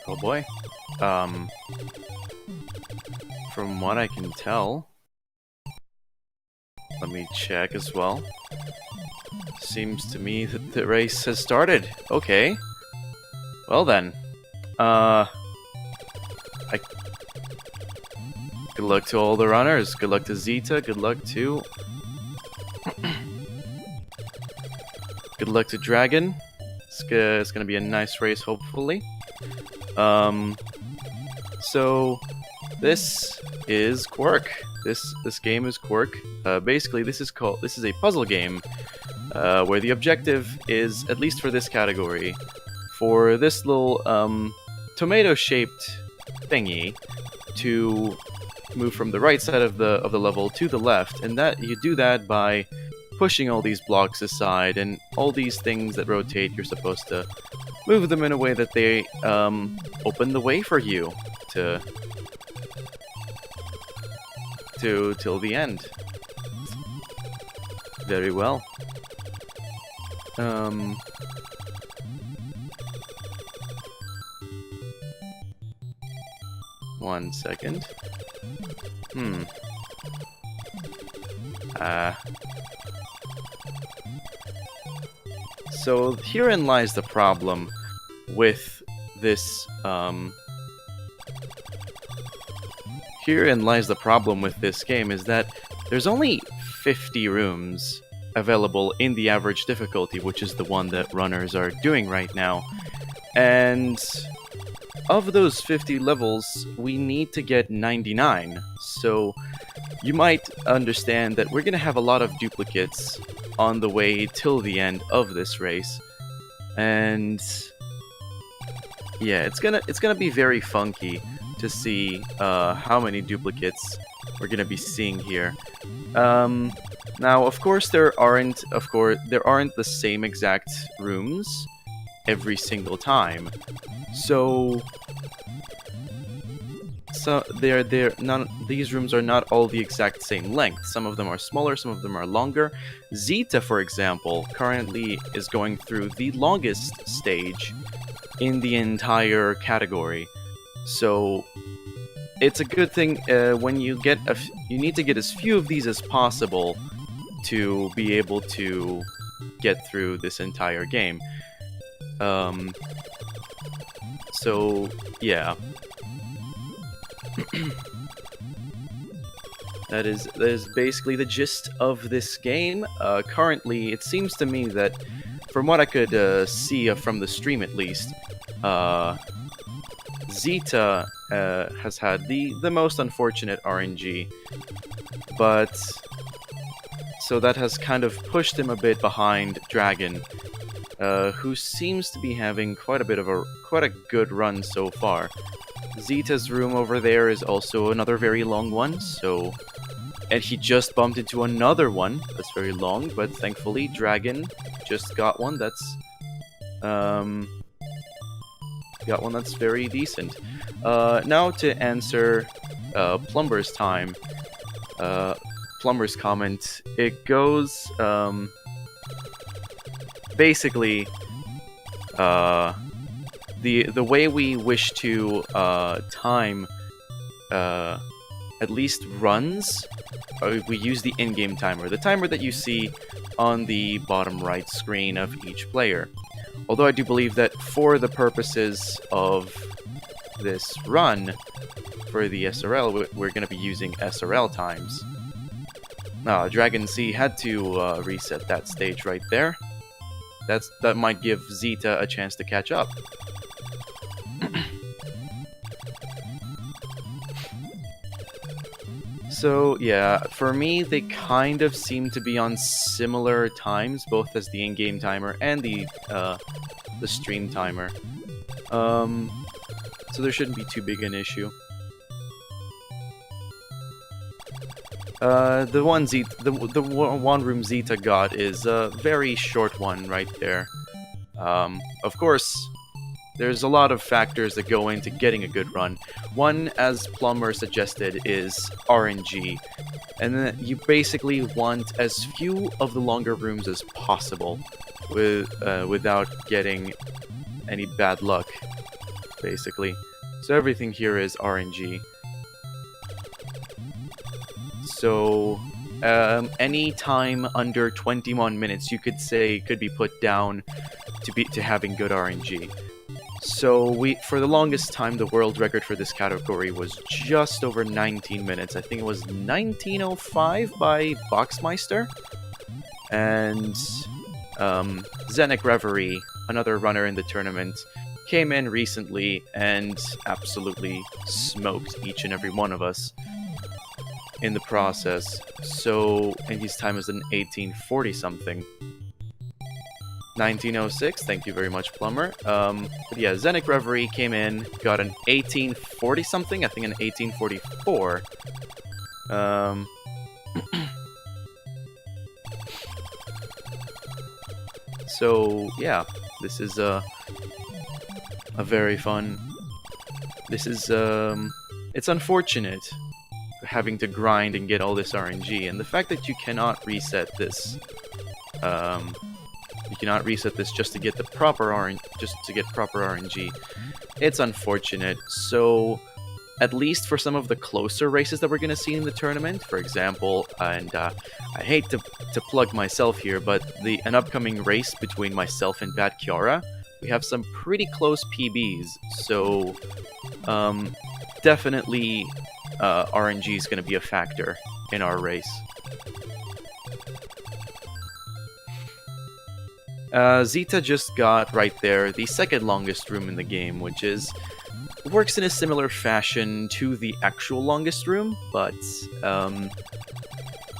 Oh boy. Um, from what I can tell, let me check as well. Seems to me that the race has started. Okay. Well then. Good luck to all the runners. Good luck to Xitaczz. Good luck to... Good luck to Dragon. It's gonna be a nice race, hopefully. So this is Kwirk. This game is Kwirk. Basically, this is a puzzle game, where the objective is, at least for this category, for this little tomato-shaped thingy to move from the right side of the level to the left, and that you do that by pushing all these blocks aside, and all these things that rotate, you're supposed to move them in a way that they open the way for you to till the end. Very well. 1 second. So herein lies the problem with this, herein lies the problem with this game, is that there's only 50 rooms available in the average difficulty, which is the one that runners are doing right now. And of those 50 levels, we need to get 99. So you might understand that we're going to have a lot of duplicates on the way till the end of this race. And yeah, it's gonna be very funky to see how many duplicates we're gonna be seeing here. Now, of course, there aren't the same exact rooms every single time. So these rooms are not all the exact same length. Some of them are smaller, some of them are longer. Xitaczz, for example, currently is going through the longest stage in the entire category. So it's a good thing when you get you need to get as few of these as possible to be able to get through this entire game. So yeah. That is basically the gist of this game. Currently, it seems to me that, from what I could see from the stream at least, Xitaczz has had the most unfortunate RNG, but so that has kind of pushed him a bit behind Dragon, who seems to be having quite a good run so far. Xitacz's room over there is also another very long one, so... And he just bumped into another one that's very long, but thankfully Dragon just got one that's... got one that's very decent. Now to answer Plumber's time. Plumber's comment. It goes... basically... The way we wish to time at least runs, we use the in-game timer, the timer that you see on the bottom right screen of each player. Although I do believe that for the purposes of this run, for the SRL, we're going to be using SRL times. dragonc0 had to reset that stage right there. That might give Xitaczz a chance to catch up. So yeah, for me, they kind of seem to be on similar times, both as the in-game timer and the stream timer. So there shouldn't be too big an issue. The one room Xitaczz got is a very short one right there. Of course, there's a lot of factors that go into getting a good run. One, as Plumber suggested, is RNG. And then you basically want as few of the longer rooms as possible without getting any bad luck. basically. So everything here is RNG. So any time under 21 minutes, you could say, could be put down to having good RNG. So for the longest time, the world record for this category was just over 19 minutes. I think it was 19:05 by Boxmeister. And Zenek Reverie, another runner in the tournament, came in recently and absolutely smoked each and every one of us in the process. So, and his time is an 1840 something. 1906, thank you very much, Plumber. But yeah, Zenek Reverie came in, got an 1840 something, I think an 1844. So yeah, this is a very fun. This is it's unfortunate having to grind and get all this RNG, and the fact that you cannot reset this. You cannot reset this just to get the proper RNG. It's unfortunate. So, at least for some of the closer races that we're going to see in the tournament, for example, and I hate to plug myself here, but an upcoming race between myself and Bad Kiara, we have some pretty close PBs. So, definitely, RNG is going to be a factor in our race. Xitaczz just got right there the second longest room in the game, which works in a similar fashion to the actual longest room, but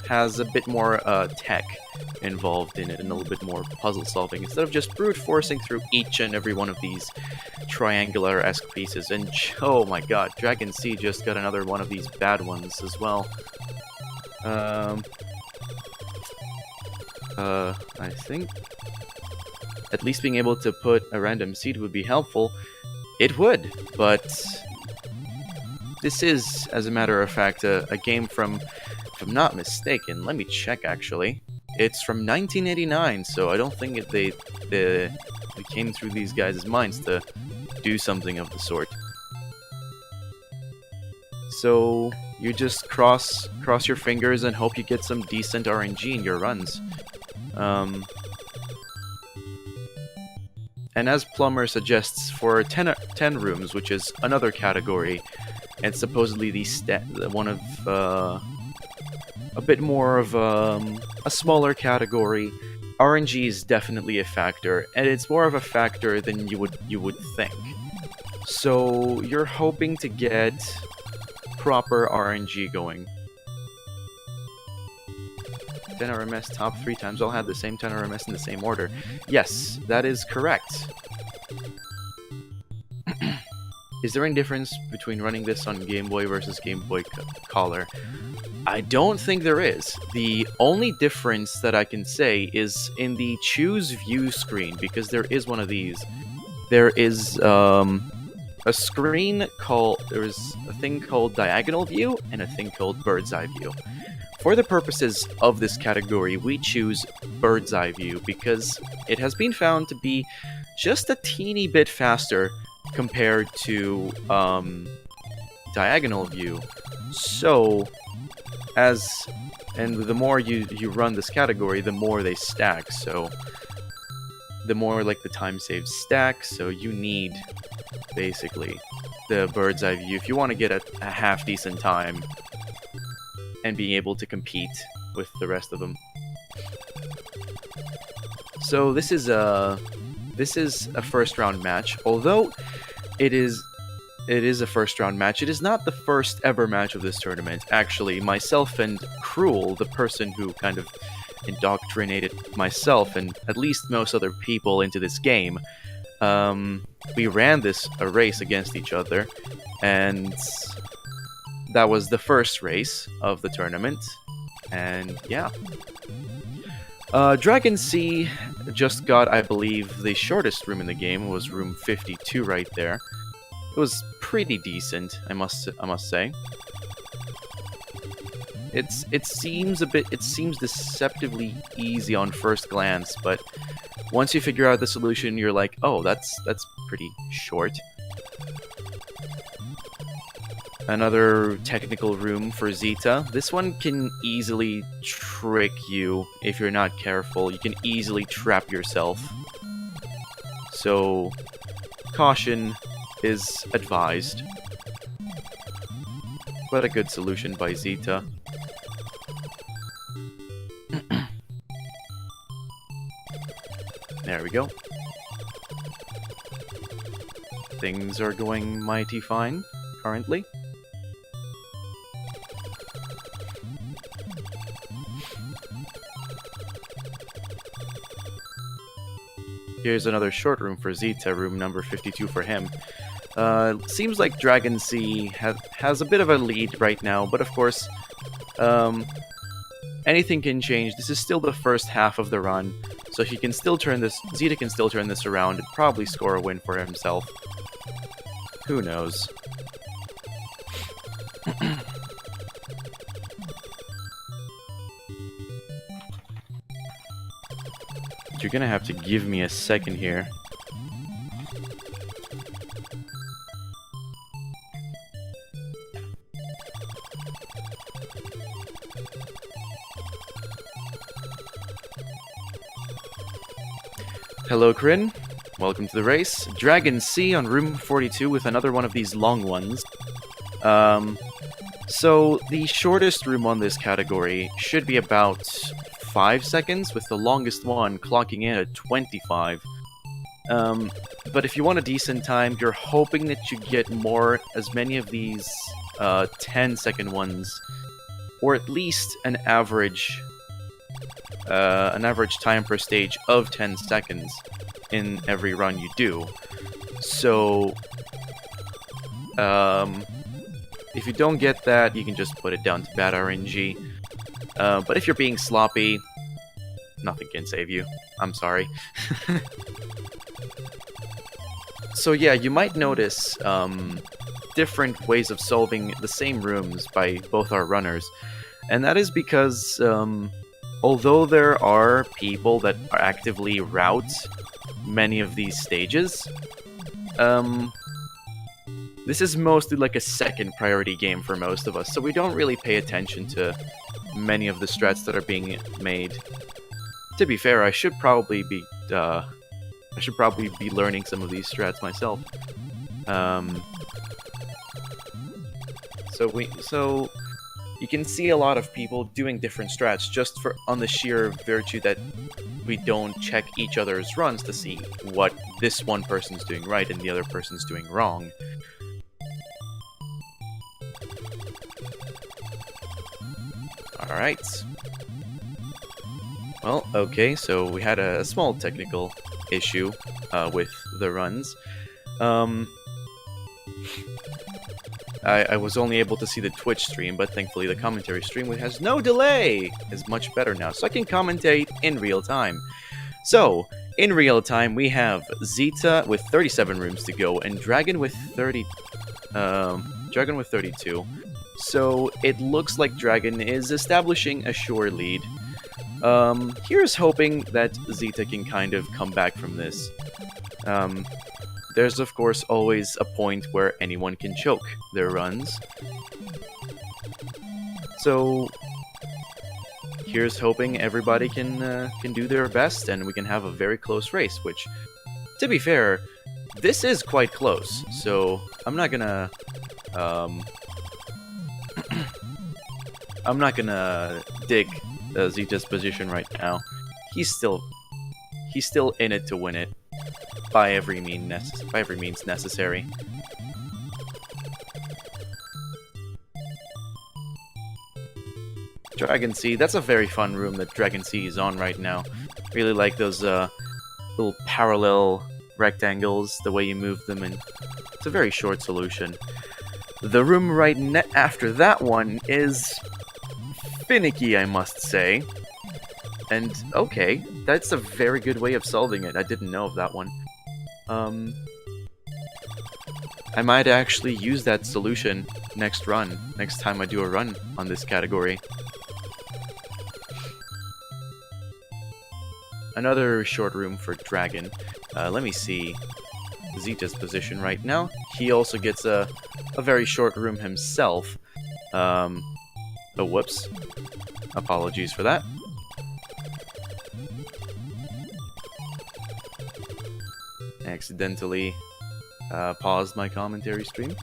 has a bit more tech involved in it and a little bit more puzzle solving instead of just brute forcing through each and every one of these triangular-esque pieces. And oh my god, dragonc0 just got another one of these bad ones as well. I think at least being able to put a random seed would be helpful. It would, but this is, as a matter of fact, a game from, if I'm not mistaken, let me check actually. It's from 1989, so I don't think it came through these guys' minds to do something of the sort. So you just cross your fingers and hope you get some decent RNG in your runs. And as Plumber suggests, for 10 rooms, which is another category, and supposedly one of a bit more of a smaller category, RNG is definitely a factor, and it's more of a factor than you would think. So you're hoping to get proper RNG going. 10 RMS top 3 times all had the same 10 RMS in the same order. Yes, that is correct. Is there any difference between running this on Game Boy versus Game Boy Color? I don't think there is. The only difference that I can say is in the Choose View screen, because there is one of these. There is a screen called... There's a thing called Diagonal View and a thing called Bird's Eye View. For the purposes of this category, we choose Bird's Eye View because it has been found to be just a teeny bit faster compared to Diagonal View. So, and the more you run this category, the more they stack. So, the more like the time saves stack. So you need basically the Bird's Eye View if you want to get a half decent time and being able to compete with the rest of them. So this is a first round match. Although it is a first round match, it is not the first ever match of this tournament. Actually, myself and Cruel, the person who kind of indoctrinated myself and at least most other people into this game, we ran a race against each other, and that was the first race of the tournament, and yeah. dragonc0 just got, I believe, the shortest room in the game. It was room 52 right there. It was pretty decent, I must say. It seems deceptively easy on first glance, but once you figure out the solution, you're like, oh, that's pretty short. Another technical room for Xitaczz. This one can easily trick you if you're not careful. You can easily trap yourself. So, caution is advised. But a good solution by Xitaczz. There we go. Things are going mighty fine, currently. Here's another short room for Xitaczz, room number 52 for him. Seems like dragonc has a bit of a lead right now, but of course, anything can change. This is still the first half of the run, so he can still turn this. Xitaczz can still turn this around and probably score a win for himself. Who knows? You're gonna have to give me a second here. Hello, Kryn. Welcome to the race. dragonc on room 42 with another one of these long ones. So the shortest room on this category should be about 5 seconds, with the longest one clocking in at 25. But if you want a decent time, you're hoping that you get as many of these 10-second ones, or at least an average time per stage of 10 seconds in every run you do. So, if you don't get that, you can just put it down to bad RNG. But if you're being sloppy, nothing can save you. I'm sorry. So yeah, you might notice different ways of solving the same rooms by both our runners. And that is because, although there are people that actively route many of these stages, this is mostly like a second priority game for most of us, so we don't really pay attention to many of the strats that are being made. To be fair, I should probably be learning some of these strats myself. So you can see a lot of people doing different strats just on the sheer virtue that we don't check each other's runs to see what this one person's doing right and the other person's doing wrong. Alright. Well, okay, so we had a small technical issue with the runs. I was only able to see the Twitch stream, but thankfully the commentary stream, which has no delay, is much better now, so I can commentate in real time. So, in real time, we have Xitaczz with 37 rooms to go, and Dragon with 32. So, it looks like Dragon is establishing a sure lead. Here's hoping that Xitaczz can kind of come back from this. There's of course always a point where anyone can choke their runs. So here's hoping everybody can do their best and we can have a very close race, which, to be fair, this is quite close. So I'm not gonna dig Xitaczz position right now. He's still in it to win it by every means necessary. dragonc, that's a very fun room that dragonc is on right now. Really like those little parallel rectangles, the way you move them, and it's a very short solution. The room right after that one is finicky, I must say. And, okay, that's a very good way of solving it. I didn't know of that one. I might actually use that solution next time I do a run on this category. Another short room for Dragon. Let me see. Xitacz's position right now. He also gets a very short room himself. Oh, whoops. Apologies for that. Accidentally paused my commentary stream.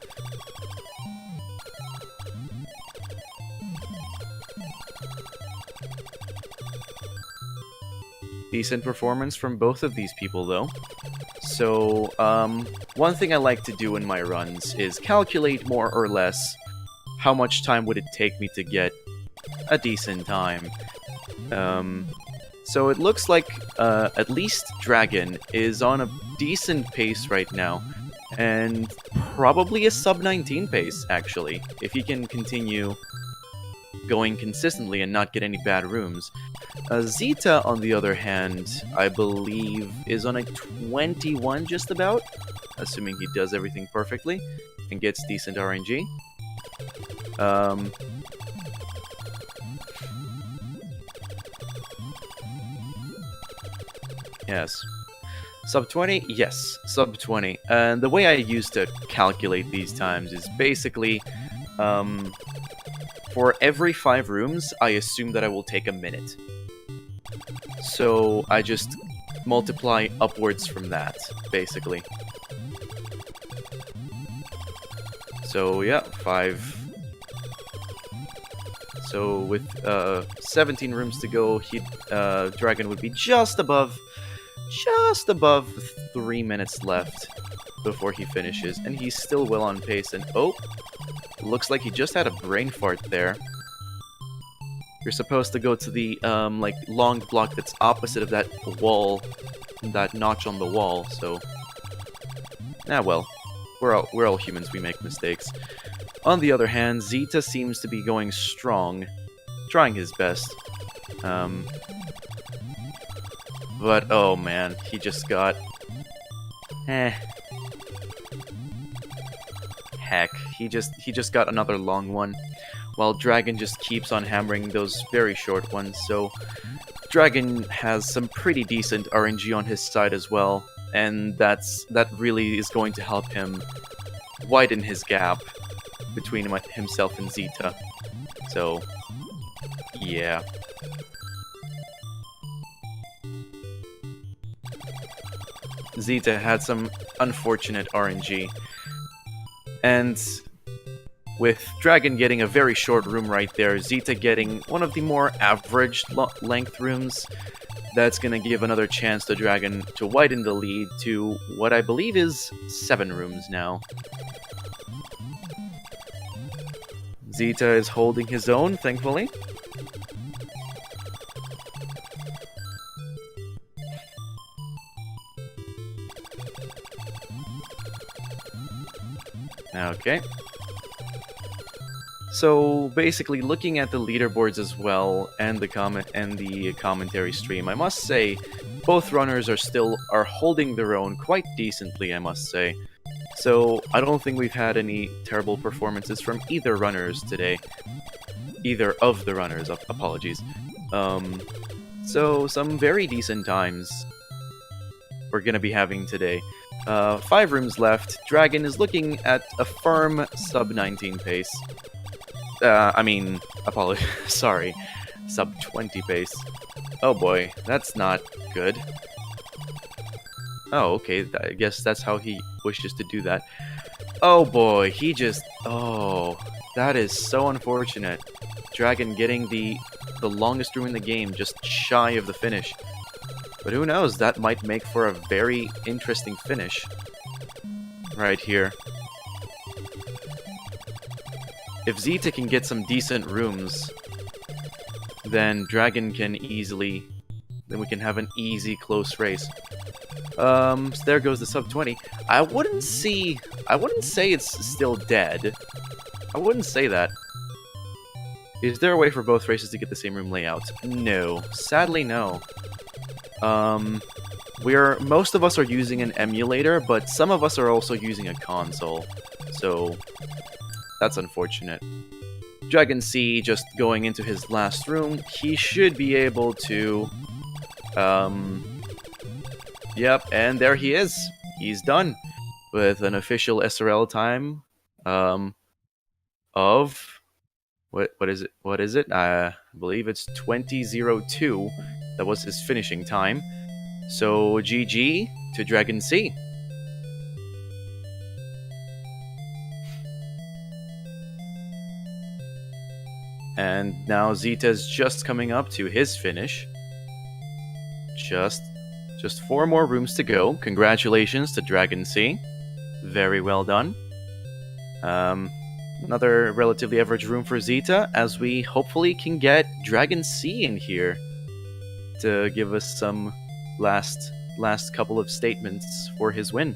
Decent performance from both of these people, though. So, one thing I like to do in my runs is calculate more or less how much time would it take me to get a decent time. So it looks like at least Dragon is on a decent pace right now, and probably a sub-19 pace, actually, if he can continue going consistently and not get any bad rooms. Xitaczz, on the other hand, I believe is on a 21 just about, assuming he does everything perfectly and gets decent RNG. Yes. Sub 20? Yes, sub 20. And the way I used to calculate these times is basically, for every 5 rooms, I assume that I will take a minute. So I just multiply upwards from that, basically. So yeah, 5. So with 17 rooms to go, Dragon would be just above 3 minutes left before he finishes, and he's still well on pace. And oh, looks like he just had a brain fart there. You're supposed to go to the like long block that's opposite of that wall, that notch on the wall. So, well, we're all humans. We make mistakes. On the other hand, Xitaczz seems to be going strong, trying his best. But oh man, he just got... Heck, he just got another long one, while Dragon just keeps on hammering those very short ones. So Dragon has some pretty decent RNG on his side as well, and that really is going to help him widen his gap between himself and Xitaczz. So yeah. Xitaczz had some unfortunate RNG, and with Dragon getting a very short room right there, Xitaczz getting one of the more average length rooms, that's gonna give another chance to Dragon to widen the lead to what I believe is 7 rooms now. Xitaczz is holding his own, thankfully. Okay. So basically, looking at the leaderboards as well and the commentary stream, I must say both runners are holding their own quite decently, I must say. So I don't think we've had any terrible performances from either runners today. Either of the runners, apologies. So some very decent times we're gonna be having today. 5 rooms left. Dragon is looking at a firm sub-19 pace. Sorry, sub-20 pace. Oh boy, that's not good. Oh, okay, I guess that's how he wishes to do that. Oh boy, oh, that is so unfortunate. Dragon getting the longest room in the game, just shy of the finish. But who knows, that might make for a very interesting finish. Right here. If Xitaczz can get some decent rooms, then Dragon can easily... then we can have an easy, close race. So there goes the sub-20. I wouldn't say it's still dead. I wouldn't say that. Is there a way for both races to get the same room layout? No. Sadly, no. Most of us are using an emulator, but some of us are also using a console. So, that's unfortunate. Dragon C just going into his last room. He should be able to... Yep, and there he is. He's done. with an official SRL time of what is it? What is it? I believe it's 20:02. That was his finishing time. So GG to dragonc. And now Xitaczz just coming up to his finish. Just 4 more rooms to go. Congratulations to dragonc. Very well done. Another relatively average room for Xita, as we hopefully can get dragonc in here to give us some last couple of statements for his win.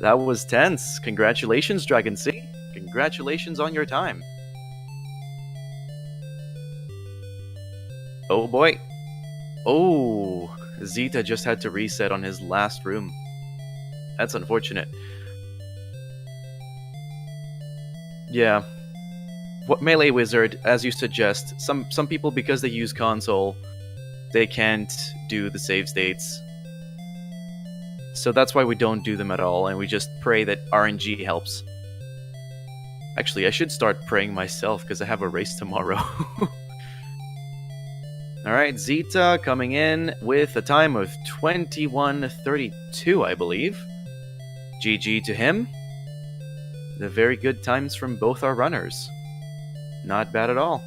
That was tense. Congratulations, dragonc. Congratulations on your time. Oh boy. Oh, Xita just had to reset on his last room. That's unfortunate. Yeah. What Melee Wizard, as you suggest, some people, because they use console, they can't do the save states. So that's why we don't do them at all, and we just pray that RNG helps. Actually, I should start praying myself, because I have a race tomorrow. Alright, Xita coming in with a time of 21:32, I believe. GG to him. The very good times from both our runners. Not bad at all.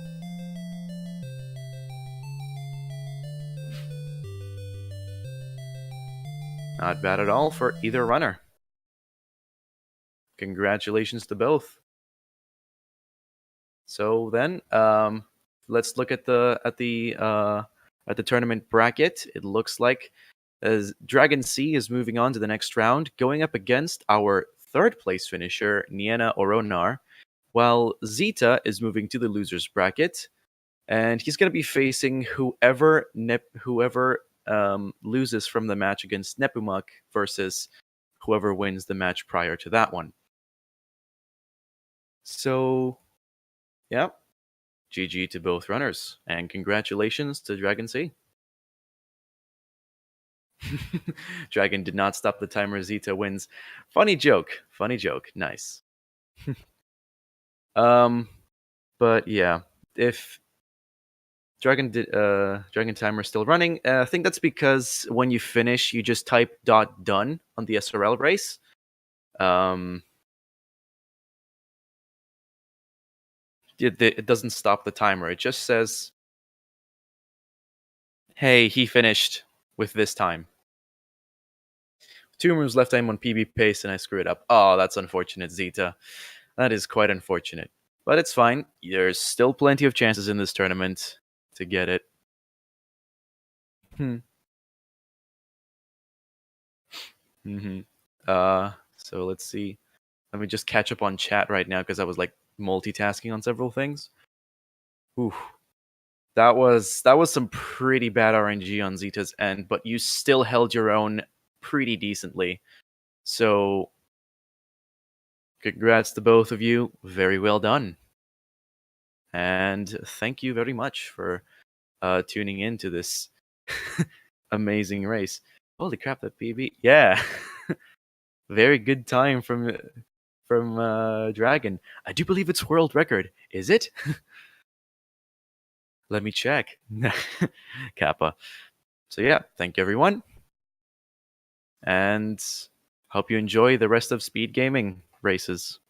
Not bad at all for either runner. Congratulations to both. So then, let's look at the tournament bracket. It looks like as dragonc is moving on to the next round, going up against our third place finisher, Niena Oronar, while Xita is moving to the losers bracket, and he's going to be facing whoever loses from the match against Nepomuk versus whoever wins the match prior to that one. So, yeah, GG to both runners, and congratulations to dragonc. Dragon did not stop the timer. Xita wins. Funny joke. Nice. But yeah, if Dragon timer is still running, I think that's because when you finish, you just type .done on the SRL race. It doesn't stop the timer. It just says, "Hey, he finished with this time." 2 moves left. I'm on PB pace and I screw it up. Oh, that's unfortunate, Xita. That is quite unfortunate. But it's fine. There's still plenty of chances in this tournament to get it. So let's see. Let me just catch up on chat right now because I was like multitasking on several things. Oof. That was some pretty bad RNG on Xita's end, but you still held your own pretty decently. So congrats to both of you. Very well done. And thank you very much for tuning in to this amazing race. Holy crap, that PB. Yeah. Very good time from Dragon. I do believe it's world record. Is it? Let me check. Kappa. So yeah, thank you everyone. And hope you enjoy the rest of Speed Gaming races.